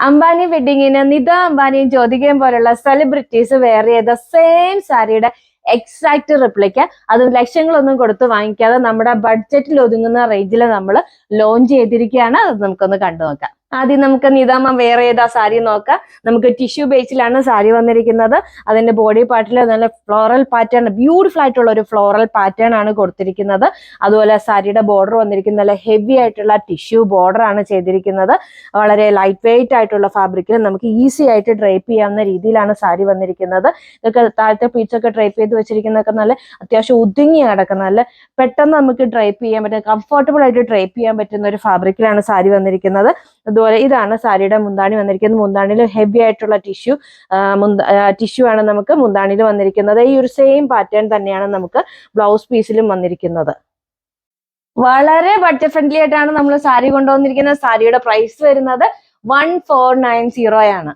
അംബാനി വെഡിങ്ങിന് നിത അംബാനിയും ജ്യോതികയും പോലുള്ള celebrities wear ചെയ്ത same സാരിയുടെ എക്സാക്ട് റിപ്ലിക്ക, അത് ലക്ഷങ്ങളൊന്നും കൊടുത്ത് വാങ്ങിക്കാതെ നമ്മുടെ ബഡ്ജറ്റിൽ ഒതുങ്ങുന്ന റേഞ്ചിൽ നമ്മൾ ലോഞ്ച് ചെയ്തിരിക്കുകയാണ്. അത് നമുക്കൊന്ന് കണ്ടു നോക്കാം. ആദ്യം നമുക്ക് നിതാമ്മ വെയർ ചെയ്ത സാരി നോക്കാം. നമുക്ക് ടിഷ്യൂ ബേസിലാണ് സാരി വന്നിരിക്കുന്നത്. അതിന്റെ ബോഡി പാർട്ടിൽ നല്ല ഫ്ലോറൽ പാറ്റേൺ, ബ്യൂട്ടിഫുൾ ആയിട്ടുള്ള ഒരു ഫ്ലോറൽ പാറ്റേൺ ആണ് കൊടുത്തിരിക്കുന്നത്. അതുപോലെ സാരിയുടെ ബോർഡർ വന്നിരിക്കുന്ന നല്ല ഹെവി ആയിട്ടുള്ള ടിഷ്യൂ ബോർഡർ ആണ് ചെയ്തിരിക്കുന്നത്. വളരെ ലൈറ്റ് വെയിറ്റ് ആയിട്ടുള്ള ഫാബ്രിക്കിൽ നമുക്ക് ഈസി ആയിട്ട് ഡ്രൈപ്പ് ചെയ്യാവുന്ന രീതിയിലാണ് സാരി വന്നിരിക്കുന്നത്. ഇതൊക്കെ താഴത്തെ പീസ് ഒക്കെ ഡ്രൈപ്പ് ചെയ്ത് വെച്ചിരിക്കുന്നതൊക്കെ നല്ല അത്യാവശ്യം ഒതുങ്ങി കിടക്കുന്ന, നല്ല പെട്ടെന്ന് നമുക്ക് ഡ്രൈപ്പ് ചെയ്യാൻ പറ്റുന്ന, കംഫർട്ടബിൾ ആയിട്ട് ഡ്രൈപ്പ് ചെയ്യാൻ പറ്റുന്ന ഒരു ഫാബ്രിക്കിലാണ് സാരി വന്നിരിക്കുന്നത്. അതുപോലെ ഇതാണ് സാരിയുടെ മുന്താണി വന്നിരിക്കുന്നത്. മുന്താണിയിൽ ഹെവി ആയിട്ടുള്ള ടിഷ്യൂ ആണ് നമുക്ക് മുന്താണിയിൽ വന്നിരിക്കുന്നത്. ഈ ഒരു സെയിം പാറ്റേൺ തന്നെയാണ് നമുക്ക് ബ്ലൗസ് പീസിലും വന്നിരിക്കുന്നത്. വളരെ ബഡ്ജറ്റ് ഫ്രണ്ട്ലി ആയിട്ടാണ് നമ്മൾ സാരി കൊണ്ടുവന്നിരിക്കുന്നത്. സാരിയുടെ പ്രൈസ് വരുന്നത് 1490 ആണ്.